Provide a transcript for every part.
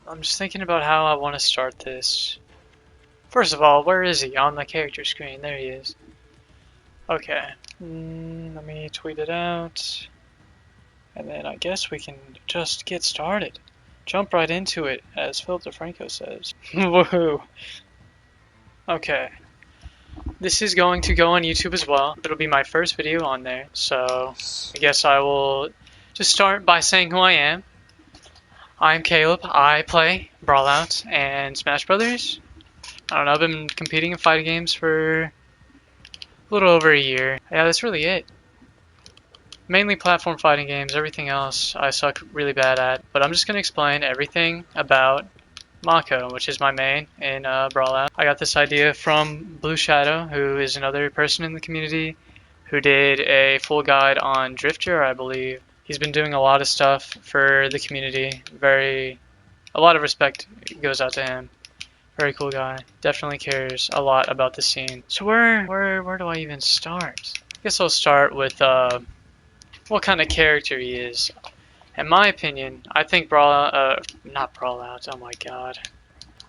I'm just thinking about how I want to start this. First of all, where is he? On the character screen. There he is. Okay. Let me tweet it out. And then I guess we can just get started. Jump right into it, as Philip DeFranco says. Woohoo! Okay. This is going to go on YouTube as well. It'll be my first video on there. So, I guess I will just start by saying who I am. I'm Caleb. I play Brawlout and Smash Brothers. I don't know, I've been competing in fighting games for a little over a year. Yeah, that's really it. Mainly platform fighting games, everything else I suck really bad at. But I'm just going to explain everything about Mako, which is my main in Brawlout. I got this idea from Blue Shadow, who is another person in the community who did a full guide on Drifter, I believe. He's been doing a lot of stuff for the community. A lot of respect goes out to him. Very cool guy. Definitely cares a lot about the scene. So where do I even start? I guess I'll start with what kind of character he is. In my opinion, I think not Brawlout, oh my god.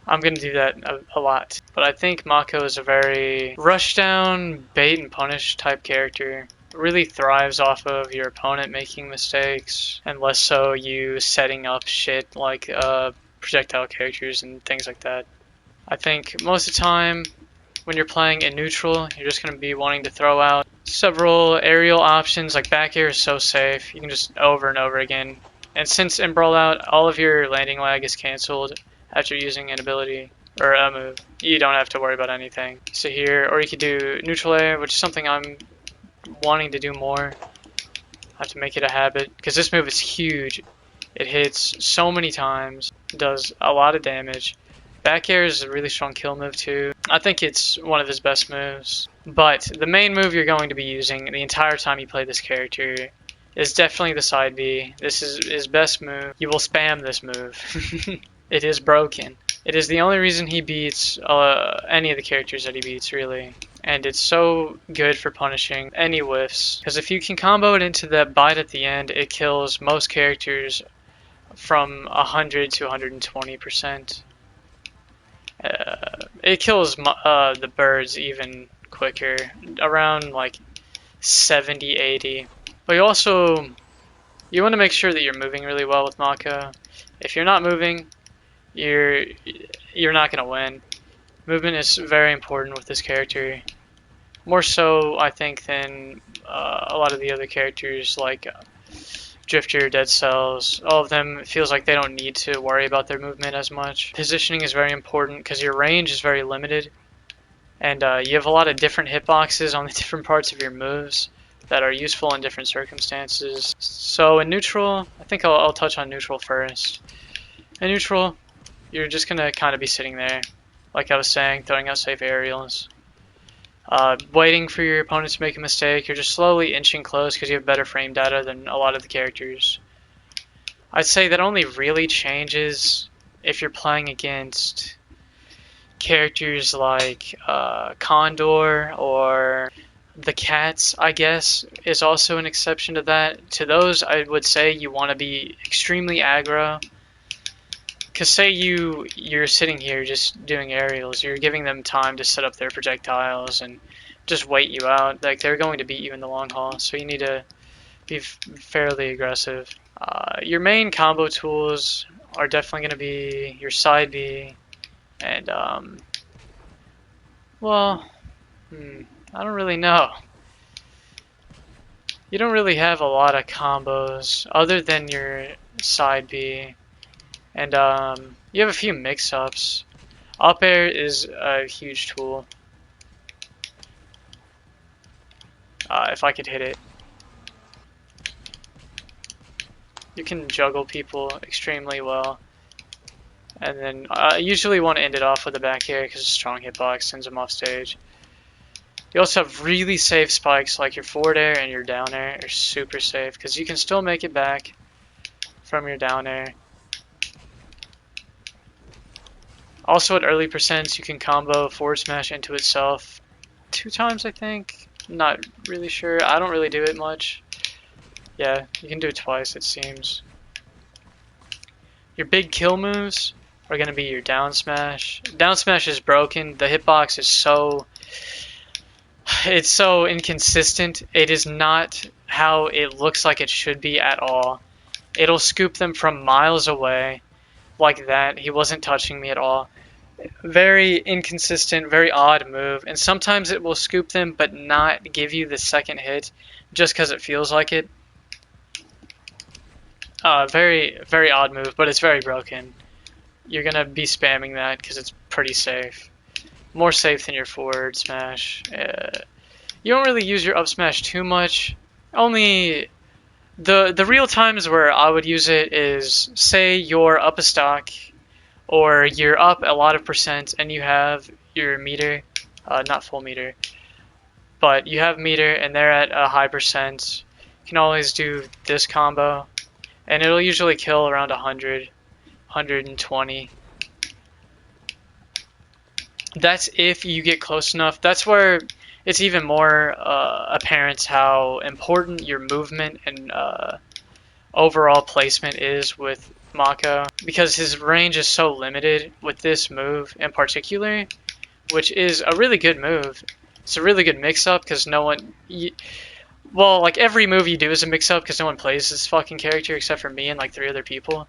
I'm gonna do that a lot. But I think Mako is a very rushdown, bait and punish type character. Really thrives off of your opponent making mistakes, and less so you setting up shit like projectile characters and things like that. I think most of the time when you're playing in neutral, you're just going to be wanting to throw out several aerial options. Like back air is so safe, you can just over and over again. And since in Brawlout, all of your landing lag is cancelled after using an ability or a move, you don't have to worry about anything. So here, or you could do neutral air, which is something I'm wanting to do more. I have to make it a habit because this move is huge. It hits so many times, does a lot of damage. Back air is a really strong kill move too. I think it's one of his best moves. But the main move you're going to be using the entire time you play this character is definitely the side B. This is his best move. You will spam this move. It is broken. It is the only reason he beats any of the characters that he beats, really. And it's so good for punishing any whiffs. Because if you can combo it into that bite at the end, it kills most characters from 100 to 120%. It kills the birds even quicker, around like 70, 80. But you want to make sure that you're moving really well with Mako. If you're not moving, you're not going to win. Movement is very important with this character. More so, I think, than a lot of the other characters like Drifter, Dead Cells. All of them, it feels like they don't need to worry about their movement as much. Positioning is very important because your range is very limited. And you have a lot of different hitboxes on the different parts of your moves that are useful in different circumstances. So in neutral, I think I'll touch on neutral first. In neutral, you're just going to kind of be sitting there, like I was saying, throwing out safe aerials. Waiting for your opponent to make a mistake. You're just slowly inching close because you have better frame data than a lot of the characters. I'd say that only really changes if you're playing against characters like Condor or the Cats, I guess, is also an exception to that. To those, I would say you want to be extremely aggro. Because say you're sitting here just doing aerials, you're giving them time to set up their projectiles and just wait you out. Like, they're going to beat you in the long haul, so you need to be fairly aggressive. Your main combo tools are definitely going to be your side B and, well, I don't really know. You don't really have a lot of combos other than your side B. And you have a few mix-ups. Up air is a huge tool. If I could hit it. You can juggle people extremely well. And then I usually want to end it off with a back air because a strong hitbox sends them off stage. You also have really safe spikes like your forward air and your down air are super safe because you can still make it back from your down air. Also at early percents, you can combo forward smash into itself 2 times, I think. Not really sure. I don't really do it much. Yeah, you can do it twice, it seems. Your big kill moves are going to be your down smash. Down smash is broken. The hitbox is so... It's so inconsistent. It is not how it looks like it should be at all. It'll scoop them from miles away like that. He wasn't touching me at all. Very inconsistent, very odd move. And sometimes it will scoop them but not give you the second hit just because it feels like it. Very, very odd move, but it's very broken. You're going to be spamming that because it's pretty safe. More safe than your forward smash. You don't really use your up smash too much. Only the real times where I would use it is, say you're up a stock, or you're up a lot of percent and you have your meter, not full meter, but you have meter and they're at a high percent. You can always do this combo, and it'll usually kill around 100, 120. That's if you get close enough. That's where it's even more apparent how important your movement and overall placement is with Mako, because his range is so limited with this move in particular, which is a really good move. It's a really good mix-up because no one... well, like every move you do is a mix-up because no one plays this fucking character except for me and like 3 other people.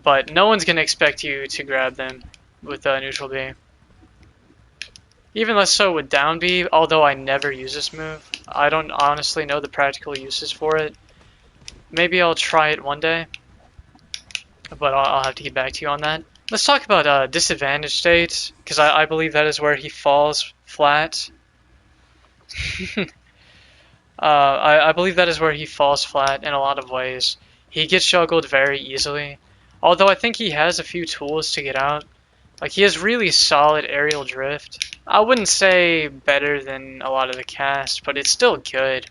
But no one's going to expect you to grab them with neutral B. Even less so with down B, although I never use this move. I don't honestly know the practical uses for it. Maybe I'll try it one day, but I'll have to get back to you on that. Let's talk about disadvantage state, because I believe that is where he falls flat. I believe that is where he falls flat in a lot of ways. He gets juggled very easily, although I think he has a few tools to get out. Like, he has really solid aerial drift. I wouldn't say better than a lot of the cast, but it's still good.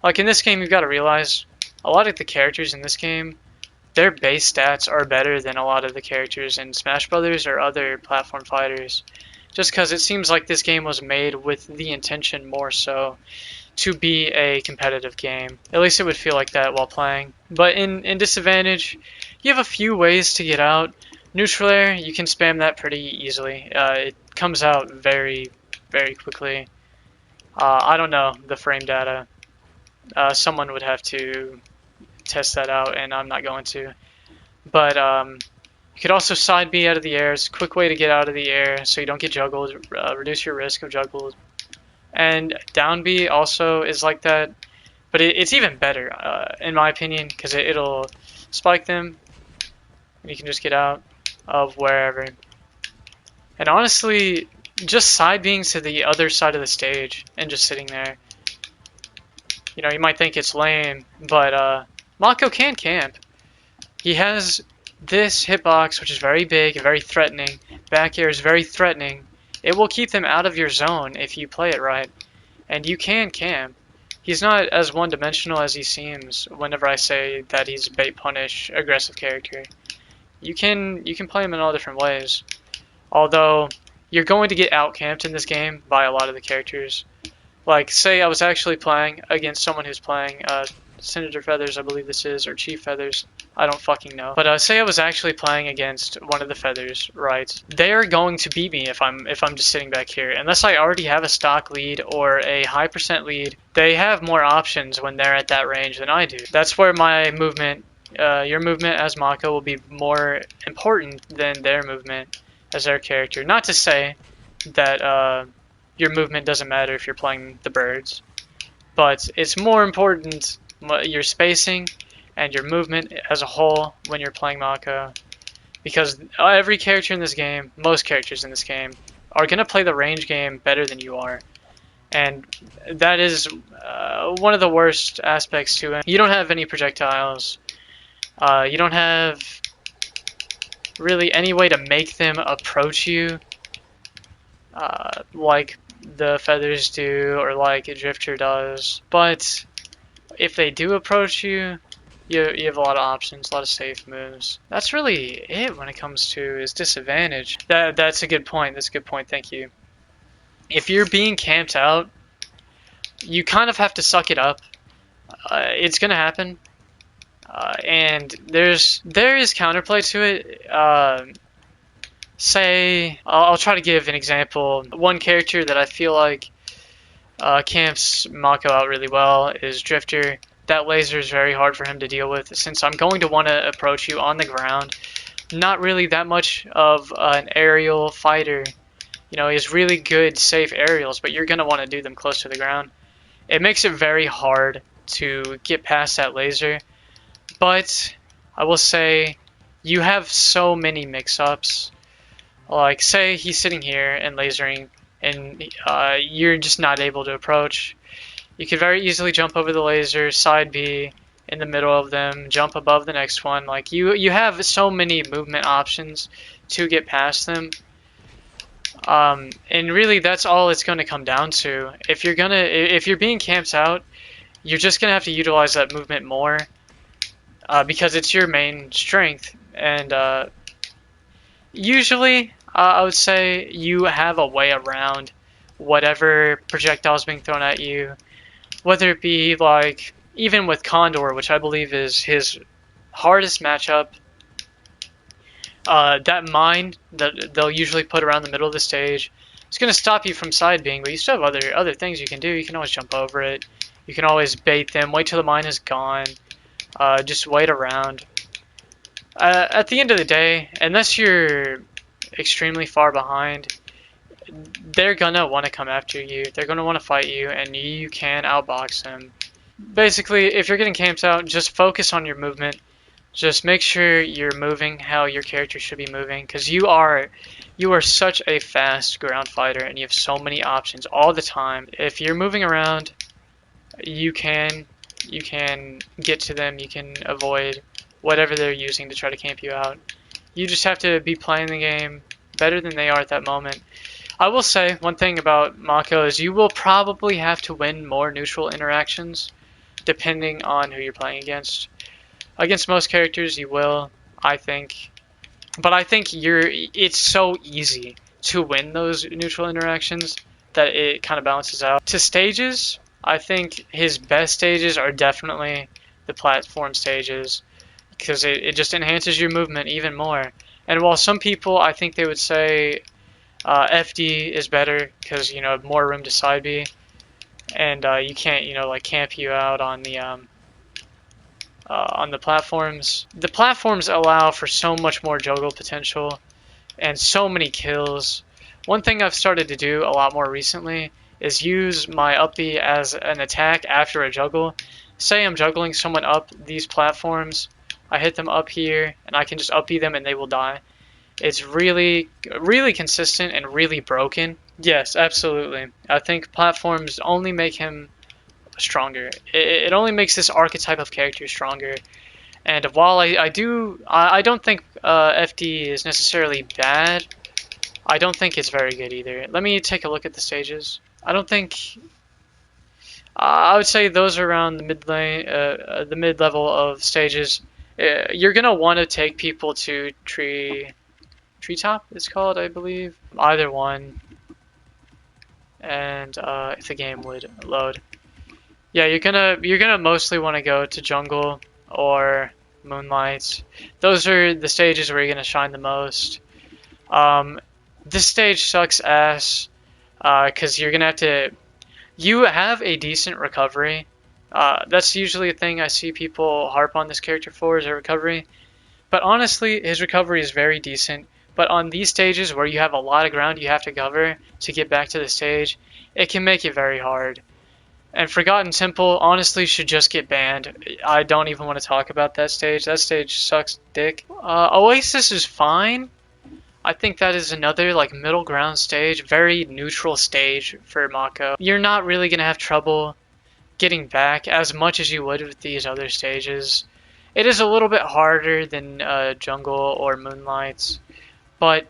Like, in this game, you've got to realize, a lot of the characters in this game, their base stats are better than a lot of the characters in Smash Brothers or other platform fighters. Just because it seems like this game was made with the intention more so to be a competitive game. At least it would feel like that while playing. But in disadvantage, you have a few ways to get out. Neutral air, you can spam that pretty easily. It comes out very, very quickly. I don't know the frame data. Someone would have to test that out, and I'm not going to. But you could also side B out of the air. It's a quick way to get out of the air so you don't get juggled, reduce your risk of juggled. And down B also is like that, but it's even better, in my opinion, because it'll spike them, and you can just get out of wherever. And honestly, just side being to the other side of the stage and just sitting there. You know, you might think it's lame, but Mako can camp. He has this hitbox, which is very big, very threatening. Back air is very threatening. It will keep them out of your zone if you play it right. And you can camp. He's not as one-dimensional as he seems whenever I say that he's a bait punish aggressive character. You can play him in all different ways. Although, you're going to get out-camped in this game by a lot of the characters. Like, say I was actually playing against someone who's playing Senator Feathers, I believe this is, or Chief Feathers. I don't fucking know. But say I was actually playing against one of the Feathers, right? They're going to beat me if I'm just sitting back here. Unless I already have a stock lead or a high percent lead, they have more options when they're at that range than I do. That's where my movement, your movement as Mako will be more important than their movement as their character. Not to say that your movement doesn't matter if you're playing the birds, but it's more important your spacing and your movement as a whole when you're playing Mako, because every character in this game, most characters in this game, are going to play the range game better than you are, and that is one of the worst aspects to it. You don't have any projectiles, you don't have really any way to make them approach you like the Feathers do or like a Drifter does, but if they do approach you, you have a lot of options, a lot of safe moves. That's really it when it comes to his disadvantage. That's a good point. That's a good point. Thank you. If you're being camped out, you kind of have to suck it up. It's gonna happen, and there is counterplay to it. say, I'll try to give an example. One character that I feel like camps Mako out really well is Drifter. That laser is very hard for him to deal with since I'm going to want to approach you on the ground. Not really that much of an aerial fighter. You know, he has really good, safe aerials, but you're going to want to do them close to the ground. It makes it very hard to get past that laser. But I will say, you have so many mix-ups. Like, say he's sitting here and lasering, and you're just not able to approach. You could very easily jump over the laser, side B, in the middle of them, jump above the next one. Like, you have so many movement options to get past them. And really, that's all it's going to come down to. If you're being camped out, you're just going to have to utilize that movement more, because it's your main strength. And usually, I would say you have a way around whatever projectiles being thrown at you, whether it be like, even with Condor, which I believe is his hardest matchup. That mine that they'll usually put around the middle of the stage, it's going to stop you from side being, but you still have other things you can do. You can always jump over it. You can always bait them, wait till the mine is gone. Just wait around. At the end of the day, unless you're extremely far behind, they're gonna want to come after you. They're gonna want to fight you, and you can outbox them. Basically, if you're getting camped out, just focus on your movement. Just make sure you're moving how your character should be moving, because you are such a fast ground fighter, and you have so many options all the time. If you're moving around, you can get to them. You can avoid whatever they're using to try to camp you out. You just have to be playing the game better than they are at that moment. I will say one thing about Mako is you will probably have to win more neutral interactions depending on who you're playing against. Against most characters you will, I think. But I think it's so easy to win those neutral interactions that it kind of balances out. To stages, I think his best stages are definitely the platform stages, because it just enhances your movement even more. And while some people, I think they would say FD is better because, you know, more room to side B, and you can't, you know, like camp you out on the platforms. The platforms allow for so much more juggle potential and so many kills. One thing I've started to do a lot more recently is use my up B as an attack after a juggle. Say I'm juggling someone up these platforms, I hit them up here, and I can just up B them and they will die. It's really, really consistent and really broken. Yes, absolutely. I think platforms only make him stronger. It only makes this archetype of character stronger. And while I don't think FD is necessarily bad, I don't think it's very good either. Let me take a look at the stages. I don't think... I would say those are around the mid lane, the mid level of stages. You're gonna want to take people to treetop. It's called, I believe. Either one. And if the game would load. Yeah, you're gonna mostly want to go to jungle or moonlight. Those are the stages where you're gonna shine the most. This stage sucks ass because you're gonna have to. You have a decent recovery. That's usually a thing I see people harp on this character for, is a recovery. But honestly, his recovery is very decent. But on these stages where you have a lot of ground you have to cover to get back to the stage, it can make it very hard. And Forgotten Temple honestly should just get banned. I don't even want to talk about that stage. That stage sucks dick. Oasis is fine. I think that is another like middle ground stage, very neutral stage for Mako. You're not really going to have trouble getting back as much as you would with these other stages. It is a little bit harder than Jungle or Moonlights, but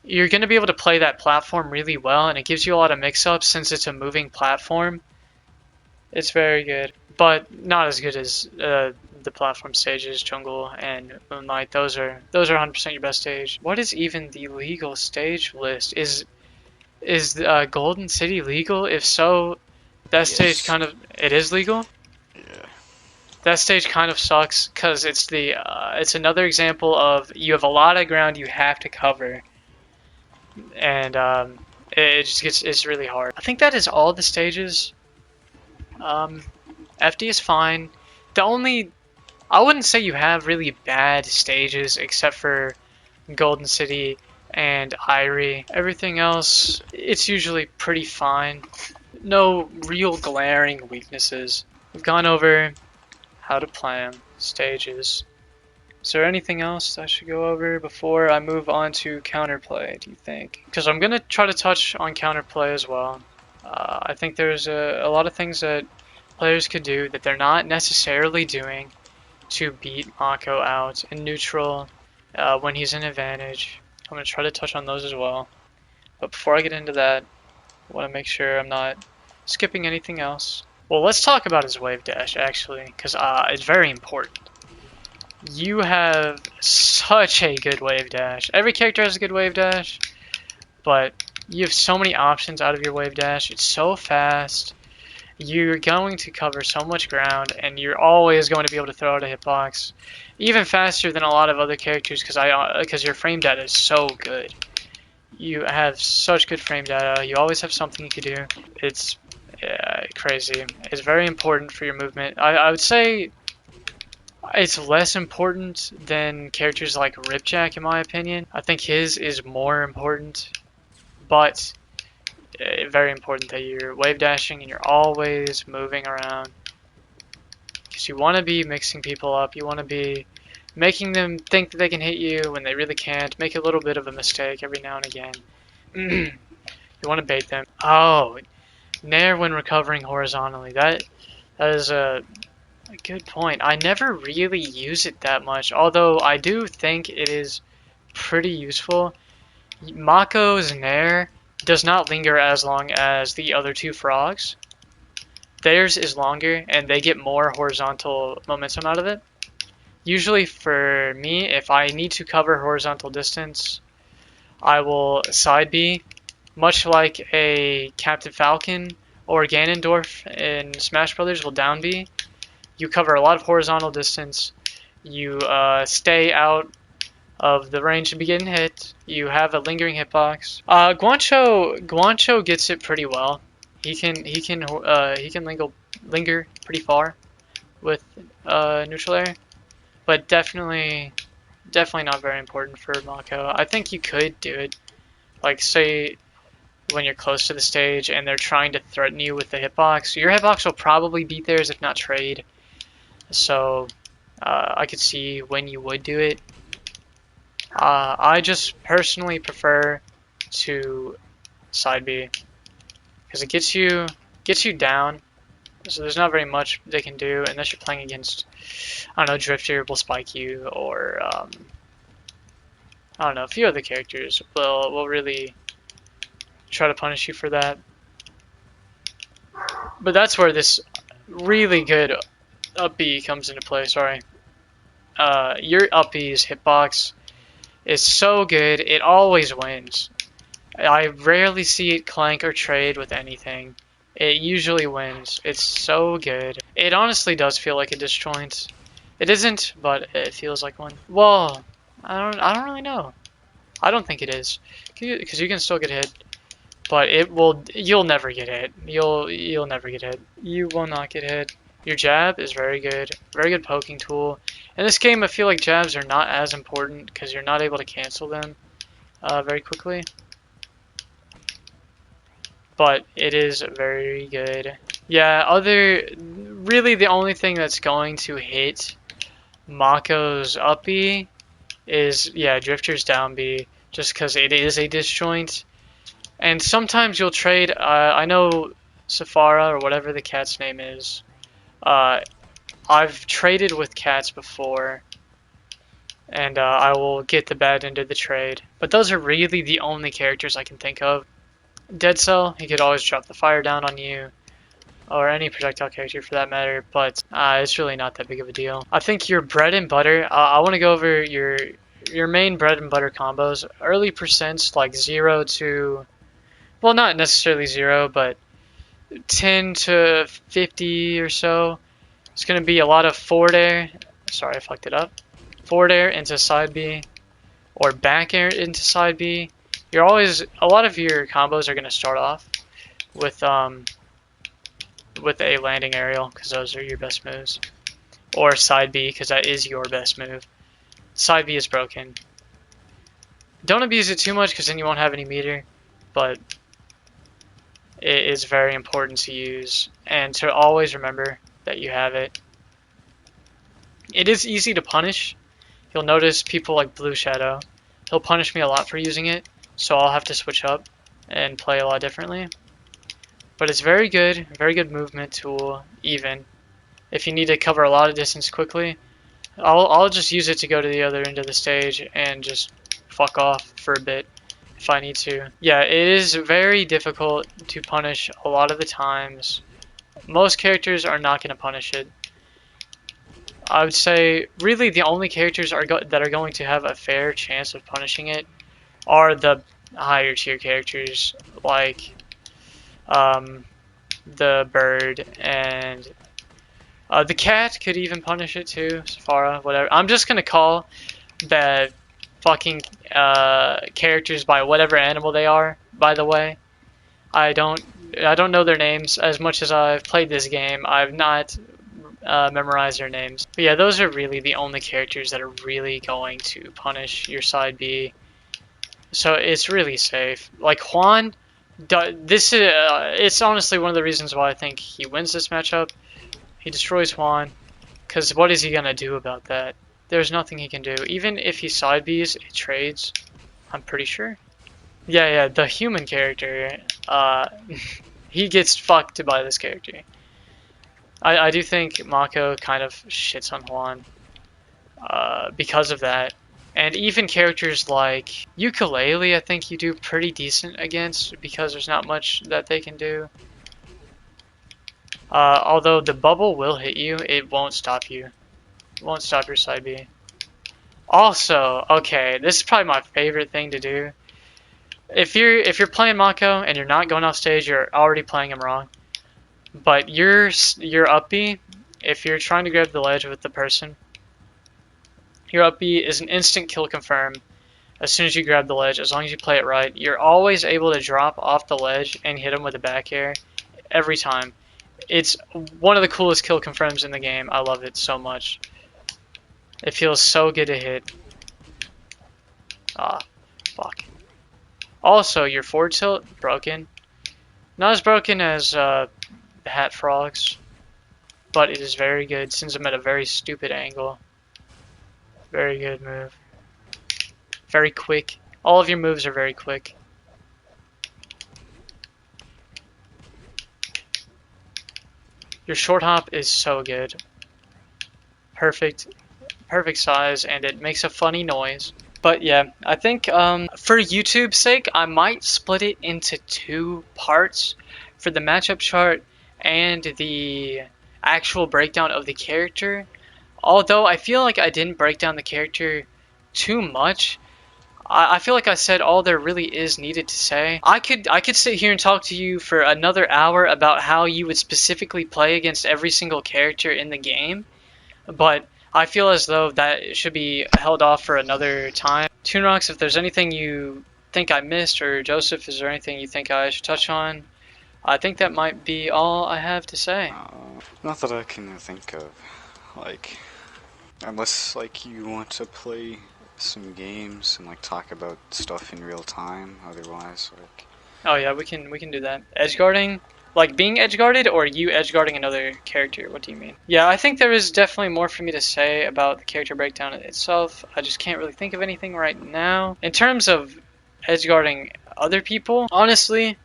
you're going to be able to play that platform really well, and it gives you a lot of mix-ups since it's a moving platform. It's very good, but not as good as the platform stages, Jungle and Moonlight. Those are 100% your best stage. What is even the legal stage list? Is Golden City legal? If so, that stage kind of, it is legal. Yeah. That stage kind of sucks because it's another example of you have a lot of ground you have to cover, and it just it's really hard. I think that is all the stages. FD is fine. The only I wouldn't say you have really bad stages except for Golden City and Irie. Everything else, it's usually pretty fine. No real glaring weaknesses. We've gone over how to plan stages. Is there anything else I should go over before I move on to counterplay, do you think? Because I'm going to try to touch on counterplay as well. I think there's a lot of things that players could do that they're not necessarily doing to beat Mako out in neutral when he's in advantage. I'm going to try to touch on those as well. But before I get into that, I want to make sure I'm not skipping anything else. Well, let's talk about his wave dash, actually, because it's very important. You have such a good wave dash. Every character has a good wave dash, but you have so many options out of your wave dash. It's so fast. You're going to cover so much ground, and you're always going to be able to throw out a hitbox, even faster than a lot of other characters, because your frame data is so good. You have such good frame data. You always have something you could do. It's crazy. It's very important for your movement. I would say it's less important than characters like Ripjack, in my opinion. I think his is more important, but very important that you're wave dashing and you're always moving around. Because you want to be mixing people up. You want to be making them think that they can hit you when they really can't. Make a little bit of a mistake every now and again. You want to bait them. Oh, Nair when recovering horizontally. That is a good point. I never really use it that much, although I do think it is pretty useful. Mako's Nair does not linger as long as the other two frogs. Theirs is longer, and they get more horizontal momentum out of it. Usually for me, if I need to cover horizontal distance, I will side B, much like a Captain Falcon or Ganondorf in Smash Brothers will down B. You cover a lot of horizontal distance. You stay out of the range to be getting hit. You have a lingering hitbox. Guancho gets it pretty well. He can linger pretty far with neutral air, but definitely not very important for Mako. I think you could do it, like say when you're close to the stage and they're trying to threaten you with the hitbox. Your hitbox will probably beat theirs if not trade. So I could see when you would do it. I just personally prefer to side B because it gets you down. So there's not very much they can do unless you're playing against, I don't know, Drifter will spike you, or I don't know, a few other characters will really try to punish you for that. But that's where this really good up B comes into play. Sorry. Your up B's hitbox is so good, it always wins. I rarely see it clank or trade with anything. It usually wins. It's so good. It honestly does feel like a disjoint. It isn't, but it feels like one. Well, I don't really know. I don't think it is, because you can still get hit, but you'll never get hit. You'll never get hit. You will not get hit. Your jab is very good poking tool. In this game, I feel like jabs are not as important because you're not able to cancel them very quickly. But it is very good. Yeah, really the only thing that's going to hit Mako's up B is, yeah, Drifter's down B, just because it is a disjoint. And sometimes you'll trade, I know Safara, or whatever the cat's name is, I've traded with cats before, and I will get the bad end of the trade. But those are really the only characters I can think of. Dead Cell, he could always drop the fire down on you, or any projectile character for that matter, but it's really not that big of a deal. I think your bread and butter, I want to go over your main bread and butter combos. Early percents like 0 to, well, not necessarily 0, but 10 to 50 or so. It's going to be a lot of forward air. Sorry, I fucked it up. Forward air into side B, or back air into side B. You're always, a lot of your combos are going to start off with a landing aerial, because those are your best moves. Or side B, because that is your best move. Side B is broken. Don't abuse it too much, because then you won't have any meter, but it is very important to use, and to always remember that you have it. It is easy to punish. You'll notice people like Blue Shadow. He'll punish me a lot for using it, so I'll have to switch up and play a lot differently. But it's very good movement tool, even. If you need to cover a lot of distance quickly, I'll just use it to go to the other end of the stage and just fuck off for a bit if I need to. Yeah, it is very difficult to punish a lot of the times. Most characters are not going to punish it. I would say really the only characters that are going to have a fair chance of punishing it are the higher tier characters, like the bird, and the cat could even punish it too, Safara, whatever. I'm just gonna call the fucking characters by whatever animal they are, by the way. I don't know their names. As much as I've played this game, I've not memorized their names. But yeah, those are really the only characters that are really going to punish your side B. So it's really safe. Like Juan, it's honestly one of the reasons why I think he wins this matchup. He destroys Juan, because what is he gonna do about that? There's nothing he can do. Even if he side Bs, it trades. I'm pretty sure. Yeah, the human character, he gets fucked by this character. I do think Mako kind of shits on Juan because of that. And even characters like Ukulele, I think you do pretty decent against, because there's not much that they can do. Although the bubble will hit you, it won't stop you. It won't stop your side B. Also, okay, this is probably my favorite thing to do. If you're playing Mako and you're not going off stage, you're already playing him wrong. But your up B, if you're trying to grab the ledge with the person, your up B is an instant kill confirm as soon as you grab the ledge, as long as you play it right. You're always able to drop off the ledge and hit him with a back air every time. It's one of the coolest kill confirms in the game. I love it so much. It feels so good to hit. Ah, fuck. Also, your forward tilt, broken. Not as broken as the Hat Frogs, but it is very good. Sends them at a very stupid angle. Very good move. Very quick. All of your moves are very quick. Your short hop is so good. Perfect size, and it makes a funny noise. But yeah, I think for YouTube's sake, I might split it into 2 parts for the matchup chart and the actual breakdown of the character. Although I feel like I didn't break down the character too much. I feel like I said all there really is needed to say. I could sit here and talk to you for another hour about how you would specifically play against every single character in the game, but I feel as though that should be held off for another time. Toonrocks, if there's anything you think I missed, or Joseph, is there anything you think I should touch on? I think that might be all I have to say. Not that I can think of. Like, unless like you want to play some games and like talk about stuff in real time. Otherwise, like. Oh yeah, we can do that. Edgeguarding, like being edgeguarded, or you edgeguarding another character. What do you mean? Yeah, I think there is definitely more for me to say about the character breakdown itself. I just can't really think of anything right now. In terms of edgeguarding other people, honestly,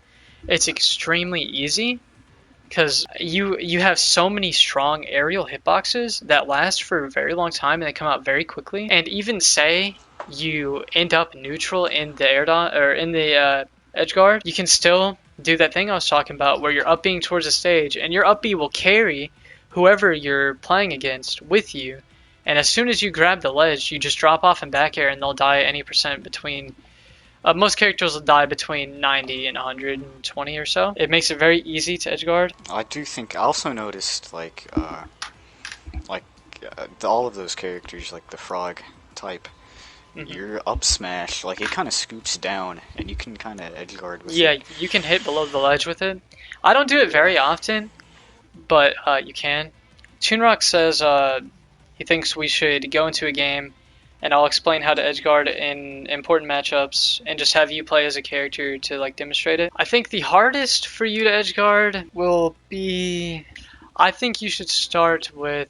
it's extremely easy. Because you have so many strong aerial hitboxes that last for a very long time and they come out very quickly. And even say you end up neutral in the air dot or in the edge guard, you can still do that thing I was talking about where you're up being towards the stage, and your up B will carry whoever you're playing against with you. And as soon as you grab the ledge, you just drop off and back air, and they'll die any percent between. Most characters will die between 90 and 120 or so. It makes it very easy to edgeguard. I do think I also noticed all of those characters, like the frog type, your up smash, like it kind of scoops down, and you can kind of edge guard with Yeah, it. you can hit below the ledge with it. I don't do it very often, but you can. Toonrock says he thinks we should go into a game, and I'll explain how to edge guard in important matchups, and just have you play as a character to like demonstrate it. I think the hardest for you to edge guard will be. I think you should start with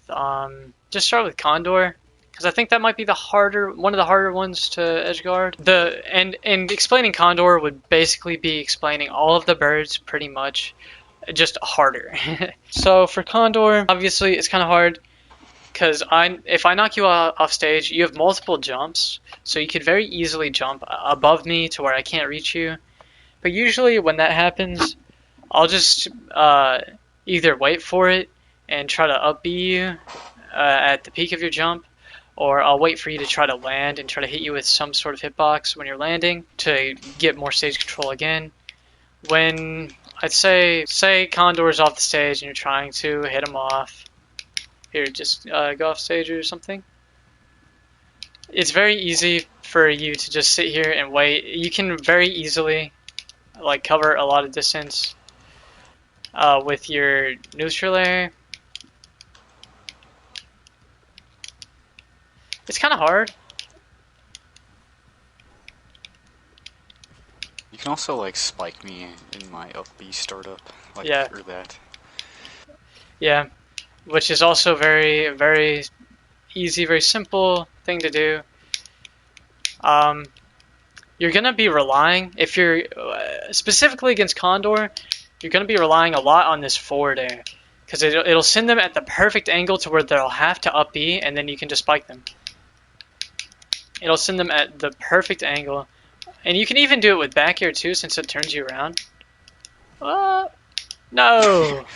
just start with Condor. Because I think that might be one of the harder ones to edge guard. And explaining Condor would basically be explaining all of the birds pretty much, just harder. So for Condor, obviously it's kind of hard because if I knock you off stage, you have multiple jumps, so you could very easily jump above me to where I can't reach you. But usually when that happens, I'll just either wait for it and try to up B you at the peak of your jump, or I'll wait for you to try to land and try to hit you with some sort of hitbox when you're landing to get more stage control again. When I'd say Condor's off the stage and you're trying to hit him off, here, just go off stage or something. It's very easy for you to just sit here and wait. You can very easily like cover a lot of distance with your neutral air. It's kind of hard. You can also like spike me in my up B startup, like Yeah. or that. Yeah, which is also very, very easy, very simple thing to do. You're gonna be relying, if you're specifically against Condor, you're gonna be relying a lot on this forward air, because it'll send them at the perfect angle to where they'll have to up B, and then you can just spike them. It'll send them at the perfect angle. And you can even do it with back air too, since it turns you around. No!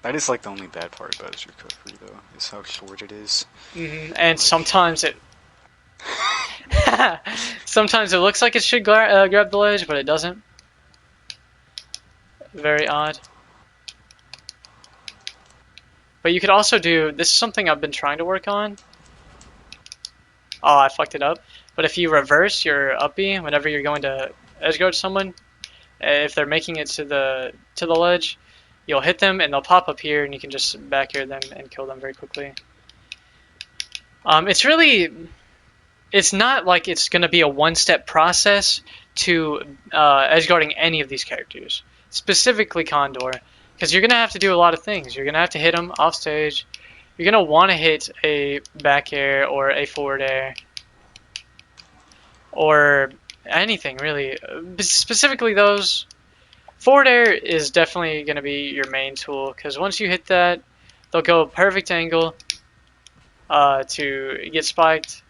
That is like the only bad part about his recovery, though, is how short it is. And like... sometimes it... sometimes it looks like it should grab the ledge, but it doesn't. Very odd. But you could also do... This is something I've been trying to work on. Oh, I fucked it up. But if you reverse your up B whenever you're going to edge guard someone, if they're making it to the ledge, you'll hit them and they'll pop up here, and you can just back air them and kill them very quickly. It's not like it's going to be a one-step process to edge guarding any of these characters, specifically Condor, because you're going to have to do a lot of things. You're going to have to hit them off stage. You're going to want to hit a back air or a forward air, or anything really. Specifically those. Forward air is definitely going to be your main tool, because once you hit that, they'll go perfect angle to get spiked.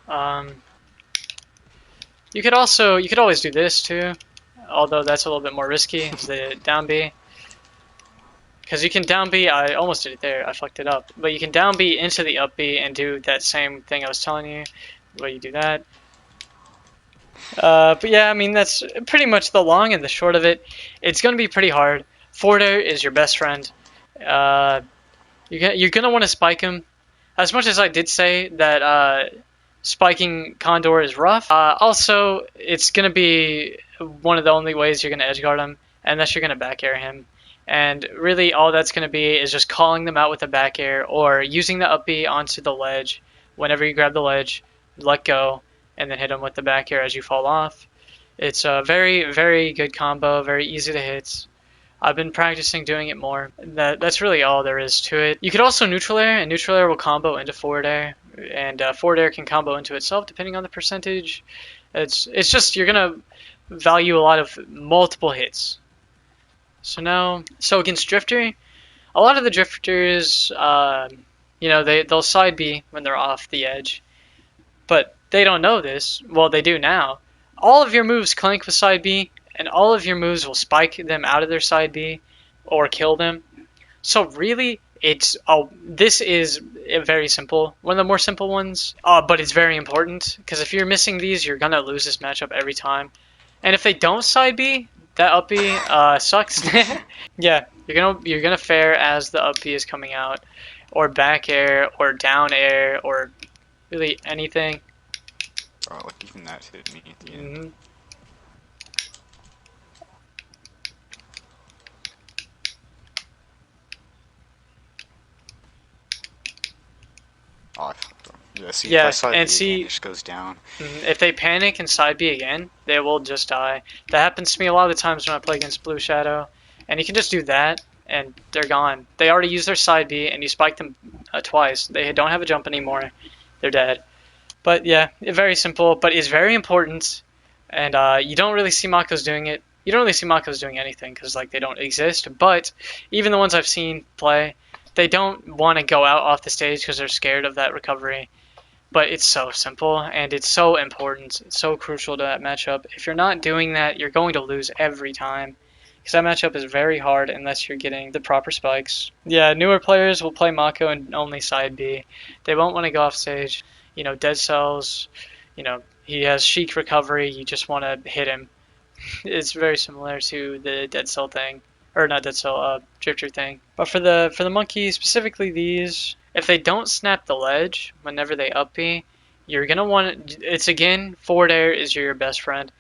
You could always do this too, although that's a little bit more risky. Is the down B, because you can down B. I almost did it there. I fucked it up. But you can down B into the up B and do that same thing I was telling you. Where you do that. But yeah, I mean, that's pretty much the long and the short of it. It's going to be pretty hard. Forward air is your best friend. You're going to want to spike him. As much as I did say that spiking Condor is rough, also, it's going to be one of the only ways you're going to edge guard him, unless you're going to back air him. And really, all that's going to be is just calling them out with a back air, or using the up B onto the ledge. Whenever you grab the ledge, let go, and then hit them with the back air as you fall off. It's a very, very good combo, very easy to hit. I've been practicing doing it more. That's really all there is to it. You could also neutral air, and neutral air will combo into forward air, and forward air can combo into itself depending on the percentage. It's just you're gonna value a lot of multiple hits. So against Drifter, a lot of the Drifters, they'll side B when they're off the edge, but they don't know this. Well, they do now. All of your moves clank with side B, and all of your moves will spike them out of their side B or kill them. So really, this is very simple. One of the more simple ones, but it's very important, because if you're missing these, you're gonna lose this matchup every time. And if they don't side B, that up B sucks. Yeah, you're gonna fare as the up B is coming out, or back air, or down air, or really anything. Oh, like even that hit me at the end. Mm-hmm. Oh, I fucked up. Yeah, see, if I Yeah, side and B again, see, it just goes down. if they panic and side B again, they will just die. That happens to me a lot of the times when I play against Blue Shadow. And you can just do that, and they're gone. They already used their side B, and you spike them twice. They don't have a jump anymore. They're dead. But yeah, very simple, but it's very important. And you don't really see Makos doing it. You don't really see Makos doing anything because like they don't exist. But even the ones I've seen play, they don't want to go out off the stage because they're scared of that recovery. But it's so simple and it's so important. It's so crucial to that matchup. If you're not doing that, you're going to lose every time. Because that matchup is very hard unless you're getting the proper spikes. Yeah, newer players will play Mako and only side B. They won't want to go off stage. You know, dead cells. You know, he has Sheik recovery. You just want to hit him. It's very similar to the dead cell thing, or not dead cell, drifter thing. But for the monkey, specifically these, if they don't snap the ledge whenever they up B, you're gonna want it's again forward air is your best friend.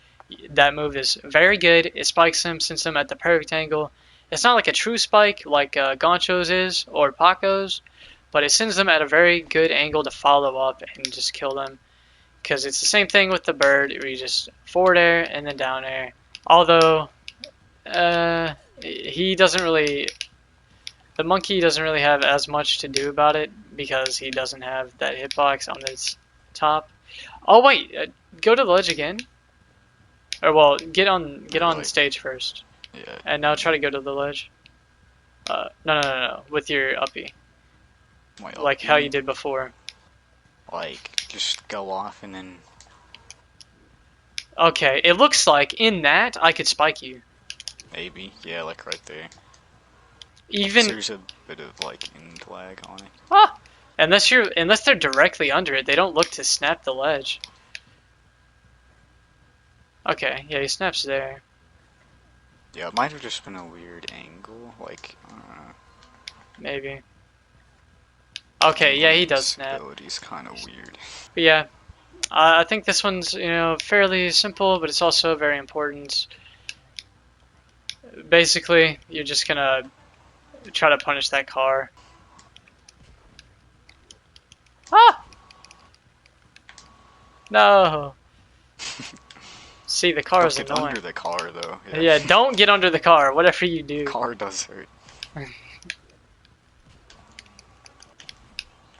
That move is very good. It spikes them, sends them at the perfect angle. It's not like a true spike like Gancho's is or Paco's, but it sends them at a very good angle to follow up and just kill them. Because it's the same thing with the bird, where you just forward air and then down air. Although, he doesn't really, the monkey doesn't really have as much to do about it because he doesn't have that hitbox on his top. Oh wait, go to the ledge again. Or well, get on Like, stage first, yeah. and now try to go to the ledge. No, with your uppie, like how you did before. Like, just go off and then. Okay, it looks like in that I could spike you. Maybe, yeah, like right there. Even There's a bit of like end lag on it. ah, unless they're directly under it, they don't look to snap the ledge. Okay, yeah, he snaps there. Yeah, it might have just been a weird angle, like, Maybe. Okay, yeah, he does snap. Ability's kind of weird. But yeah, I think this one's, you know, fairly simple, but it's also very important. Basically, you're just gonna try to punish that car. Ah! No! See, the car is Don't annoying. get under the car, though. Yeah, don't get under the car, whatever you do. Car does hurt.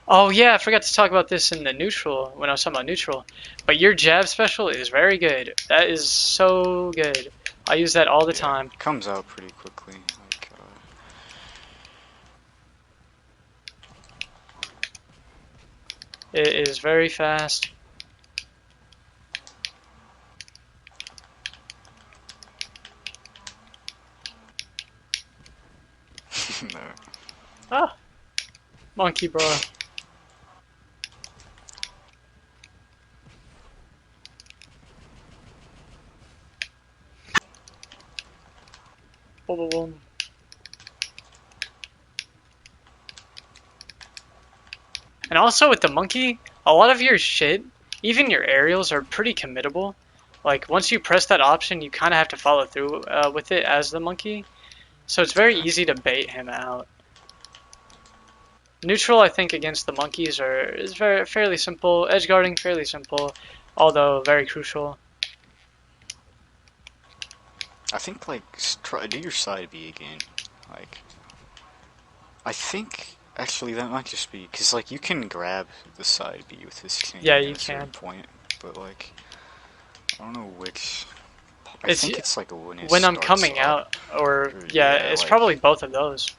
Oh yeah, I forgot to talk about this in the neutral, when I was talking about neutral. But your jab special is very good. That is so good. I use that all the time. It comes out pretty quickly. Like, It is very fast. no. Ah! Monkey bro. Boom, boom, boom. And also with the monkey, a lot of your shit, even your aerials, are pretty committable. Like, once you press that option, you kind of have to follow through with it as the monkey. So it's very easy to bait him out. Neutral, I think, against the monkeys is fairly simple. Edge guarding, fairly simple, although very crucial. I think, like, do your side B again. Like, I think, actually, that might just be, because, like, you can grab the side B with this chain Yeah, at you a certain can. point, but, like, I don't know which. I think it's, like, when I'm coming out, or yeah, it's like, probably both of those.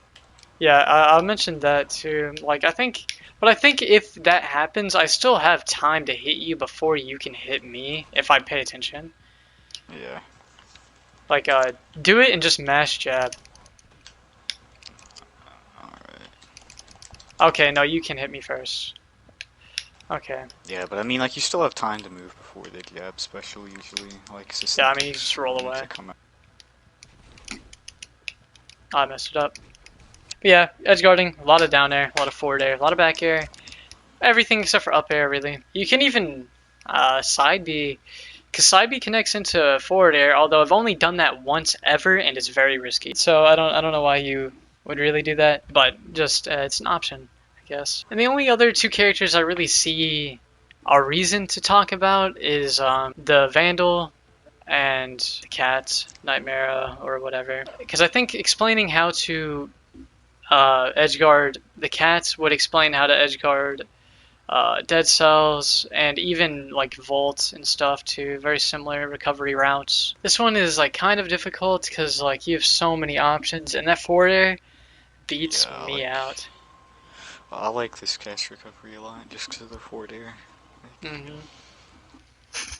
Yeah, I mentioned that too. Like, I think if that happens, I still have time to hit you before you can hit me if I pay attention. Yeah. Like, do it and just mash jab. Alright. Okay, no, you can hit me first. Okay. Yeah, but I mean, like, you still have time to move before the jab special, usually. Like, Yeah, I mean, you just roll away. I messed it up. But yeah, edge guarding, a lot of down air, a lot of forward air, a lot of back air. Everything except for up air, really. You can even side B, because side B connects into forward air. Although I've only done that once ever, and it's very risky. So I don't know why you would really do that, but just it's an option, I guess. And the only other two characters I really see a reason to talk about is the Vandal and the cat, Nightmare or whatever. Because I think explaining how to edgeguard the cats would explain how to edgeguard dead cells and even like Volt and stuff too. Very similar recovery routes. This one is like kind of difficult because like you have so many options, and that forward air beats Yeah, me out. I like this cast recovery a lot just because of the forward air. Hmm.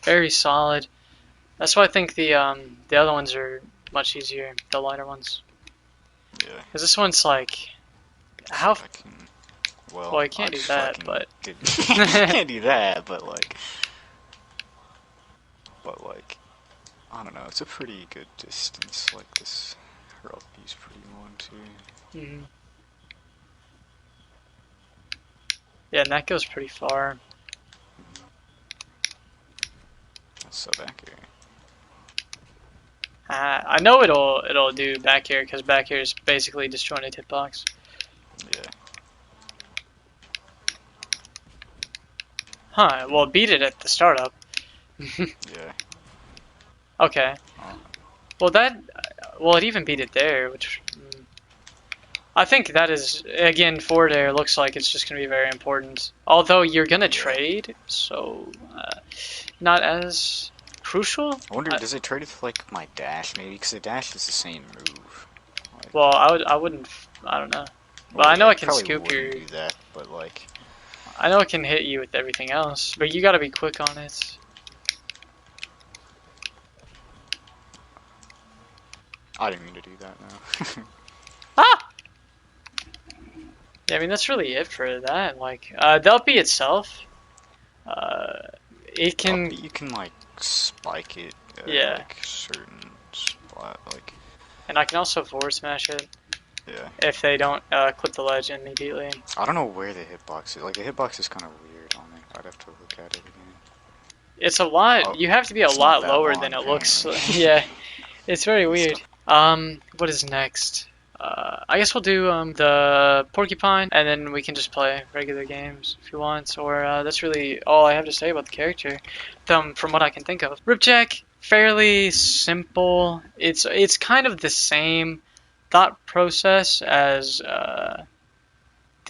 Very solid. That's why I think the other ones are much easier, the lighter ones. Yeah. Because this one's like how well I can't do that, but can't do that, but like, I don't know. It's a pretty good distance. Like this, her LP's pretty long too. hmm. Yeah, and that goes pretty far. That's so back here. I know it'll do back air because back air is basically disjointed hitbox. Yeah. Huh? Well, beat it at the startup. Yeah. Okay. Oh. Well, it even beat it there, which I think that is again forward air looks like it's just gonna be very important. Although you're gonna trade, so not as crucial. I wonder, does it trade with like my dash maybe? Because the dash is the same move. Like, Well, I wouldn't. I don't know. But well, I know yeah, I can probably scoop your. wouldn't do that, but like, I know it can hit you with everything else, but you gotta be quick on it. I didn't mean to do that. No. Ah! Yeah, I mean that's really it for that. Like the up B itself, it can. You can like spike it at Yeah, like certain spot, like and I can also forward smash it yeah. if they don't clip the ledge immediately. I don't know where the hitbox is. Like the hitbox is kind of weird on it. I'd have to look at it again. It's a lot. Oh, You have to be a it's not lot that lower long, than it looks. apparently. Yeah, it's very It's weird. What is next? I guess we'll do the porcupine, and then we can just play regular games if you want. Or that's really all I have to say about the character, from what I can think of. Ripjack, fairly simple. It's kind of the same thought process as the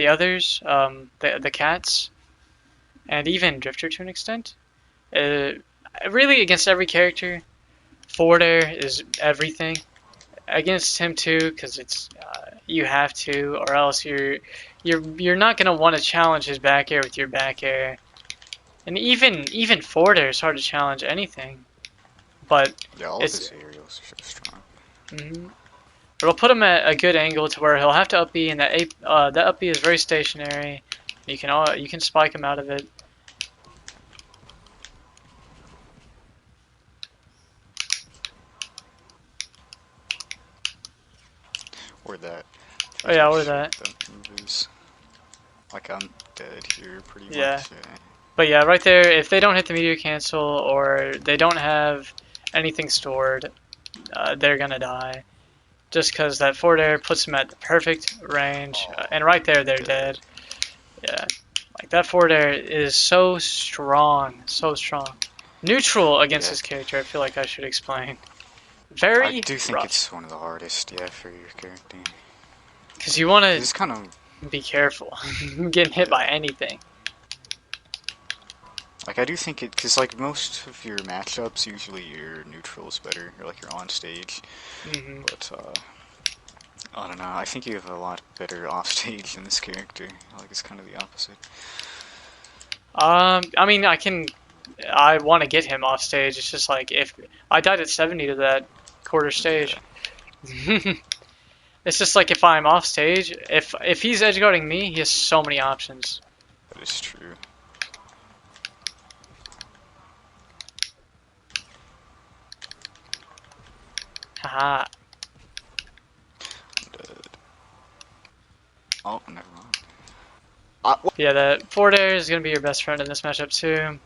others, the cats, and even Drifter to an extent. Really, against every character, forward air is everything. Against him too, because it's you have to, or else you're not gonna want to challenge his back air with your back air. And even forward air is hard to challenge anything, but yeah, all of it's his aerials are so strong. mm-hmm. It'll put him at a good angle to where he'll have to up B, and that up B is very stationary. You can spike him out of it. Or that. Oh yeah, or that. That move is like I'm dead here pretty Yeah. much. Yeah. But yeah, right there, if they don't hit the meteor cancel or they don't have anything stored, they're gonna die. Just because that forward air puts them at the perfect range, and right there they're dead. Yeah, like that forward air is so strong, so strong. Neutral against this character, I feel like I should explain. Very I do think rough. it's one of the hardest, yeah, for your character. Because you want It's to kind of be careful getting hit by anything. like I do think it because like most of your matchups, usually your neutral is better, or like you're on stage. Hmm. But I don't know. I think you have a lot better off stage than this character. Like it's kind of the opposite. I mean, I want to get him off stage. It's just like if I died at 70 to that quarter stage. Yeah. It's just like if I'm off stage, if he's edge guarding me, he has so many options. That is true. Haha. I'm dead. Oh, never mind. Yeah, the forward air is going to be your best friend in this matchup too.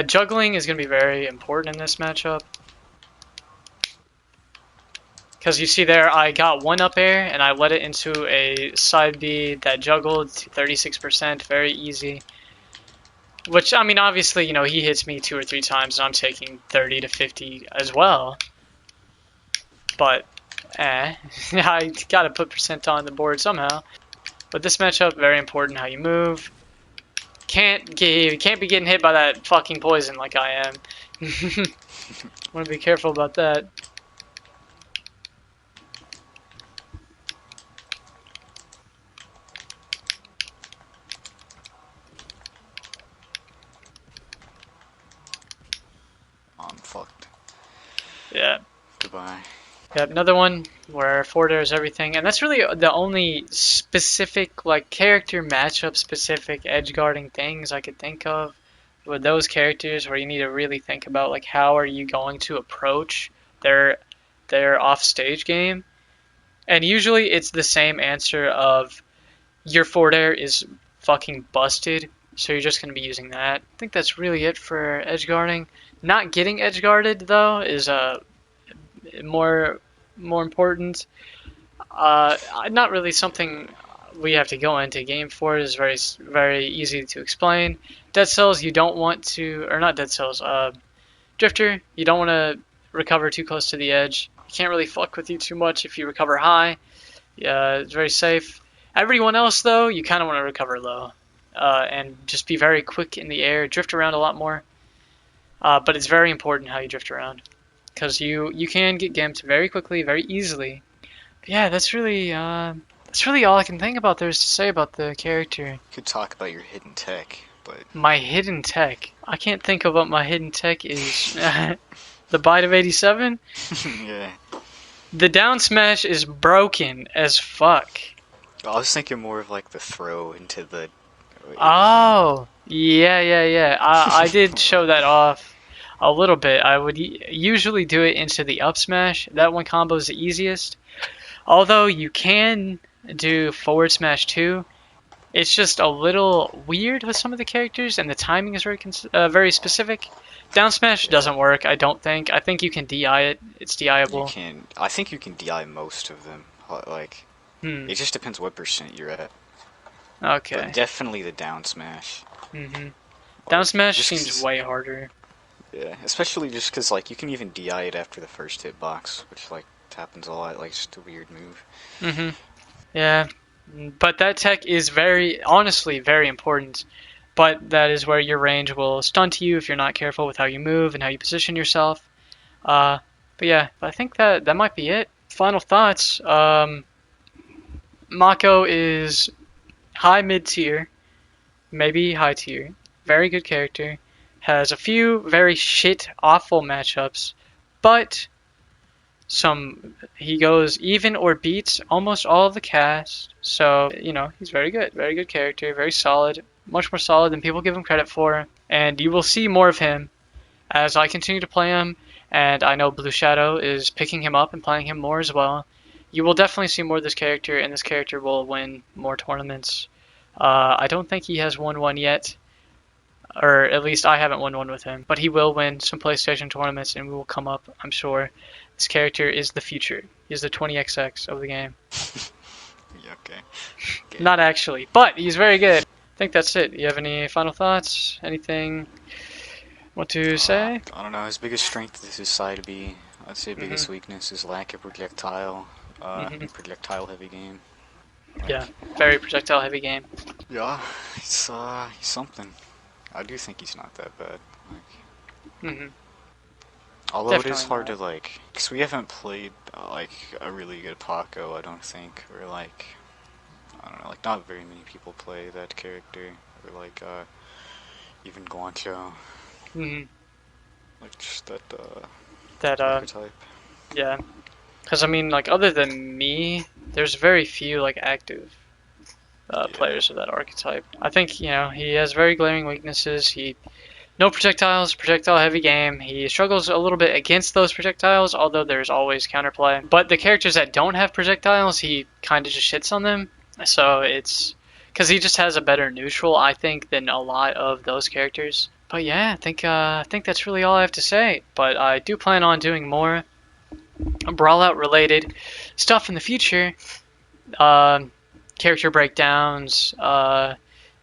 Juggling is going to be very important in this matchup. Because you see there, I got one up air and I led it into a side B that juggled to 36%, very easy. Which, I mean, obviously, you know, he hits me 2 or 3 times and I'm taking 30 to 50 as well. But, I gotta put percent on the board somehow. But this matchup, very important how you move. Can't be getting hit by that fucking poison like I am. Want to be careful about that. I'm fucked. Yeah. Goodbye. Yep, another one where forward air is everything, and that's really the only specific, like, character matchup specific edge guarding things I could think of with those characters where you need to really think about, like, how are you going to approach their off stage game. And usually it's the same answer of your forward air is fucking busted, so you're just going to be using that. I think that's really it for edge guarding. Not getting edge guarded though is more important. Not really something we have to go into. Game 4 is very easy to explain. Dead cells you don't want to, or not dead cells. Drifter you don't want to recover too close to the edge. You can't really fuck with you too much if you recover high. Yeah, it's very safe. Everyone else though, you kind of want to recover low, and just be very quick in the air. Drift around a lot more. But it's very important how you drift around, because you can get gamped very quickly, very easily. But yeah, that's really all I can think about there is to say about the character. You could talk about your hidden tech, but My hidden tech. I can't think of what my hidden tech is. The bite of 87? yeah. The down smash is broken as fuck. I was thinking more of like the throw into the. Oh, yeah. I did show that off a little bit. I would usually do it into the up smash. That one combo is the easiest. Although you can do forward smash too. It's just a little weird with some of the characters, and the timing is very specific. Down smash doesn't work, I don't think. I think you can DI it. It's DIable. You can. I think you can DI most of them. Like, it just depends what percent you're at. Okay. But definitely the down smash. Down smash just seems way harder. Yeah, especially just because like you can even DI it after the first hitbox, which like happens a lot. Like, it's just a weird move. Yeah, but that tech is honestly very important. But that is where your range will stunt you if you're not careful with how you move and how you position yourself. But yeah, I think that might be it. Final thoughts. Mako is high mid tier, maybe high tier. Very good character. Has a few very shit, awful matchups, but he goes even or beats almost all of the cast. So, you know, he's very good character, very solid, much more solid than people give him credit for. And you will see more of him as I continue to play him, and I know Blue Shadow is picking him up and playing him more as well. You will definitely see more of this character, and this character will win more tournaments. I don't think he has won one yet, or at least I haven't won one with him, but he will win some PlayStation tournaments, and we will come up, I'm sure. This character is the future. He's the 20XX of the game. Yeah, okay. Not actually, but he's very good. I think that's it. You have any final thoughts? Anything want to say? I don't know. His biggest strength is his side B. I'd say biggest weakness is lack of projectile. Projectile heavy game. Like, Yeah, very projectile heavy game. Yeah, he's something. I do think he's not that bad. Like, although Definitely it is hard not. to like, because we haven't played like a really good Paco. I don't think, or like, I don't know, like not very many people play that character, or like even Guancho. Like just that archetype. Yeah. Because, I mean, like, other than me, there's very few, like, active players of that archetype. I think, you know, he has very glaring weaknesses. No projectiles, projectile heavy game. He struggles a little bit against those projectiles, although there's always counterplay. But the characters that don't have projectiles, he kind of just shits on them. So it's because he just has a better neutral, I think, than a lot of those characters. But yeah, I think that's really all I have to say. But I do plan on doing more Brawlout related stuff in the future. Character breakdowns,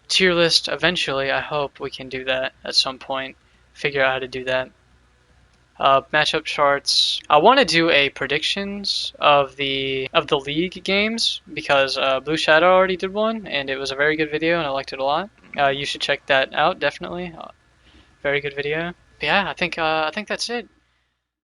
tier list eventually. I hope we can do that at some point. Figure out how to do that. Matchup charts. I want to do a predictions of the league games because Blue Shadow already did one and it was a very good video and I liked it a lot. You should check that out definitely. Very good video. But yeah, I think that's it.